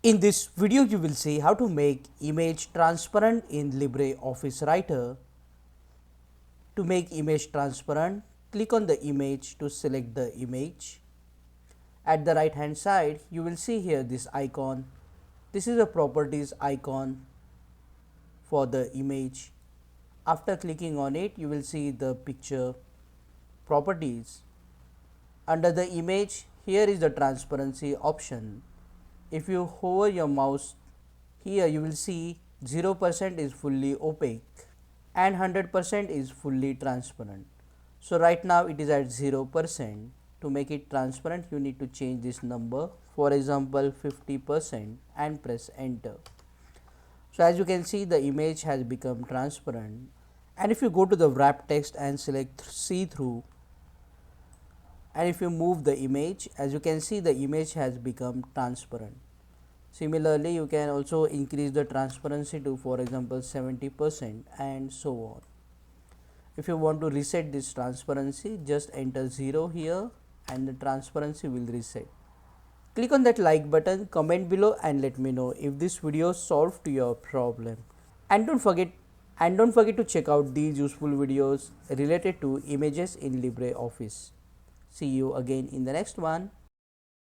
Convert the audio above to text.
In this video, you will see how to make image transparent in LibreOffice Writer. To make image transparent, click on the image to select the image. At the right hand side, you will see here this icon. This is a properties icon for the image. After clicking on it, you will see the picture properties. Under the image, here is the transparency option. If you hover your mouse here, you will see 0% is fully opaque and 100% is fully transparent. So right now it is at 0%. To make it transparent, you need to change this number, for example 50%, and press enter. So as you can see, the image has become transparent. And if you go to the wrap text and select see through, and if you move the image, as you can see, the image has become transparent. Similarly, you can also increase the transparency to, for example, 70% and so on. If you want to reset this transparency, just enter 0 here and the transparency will reset. Click on that like button, comment below and let me know if this video solved your problem. And don't forget to check out these useful videos related to images in LibreOffice. See you again in the next one.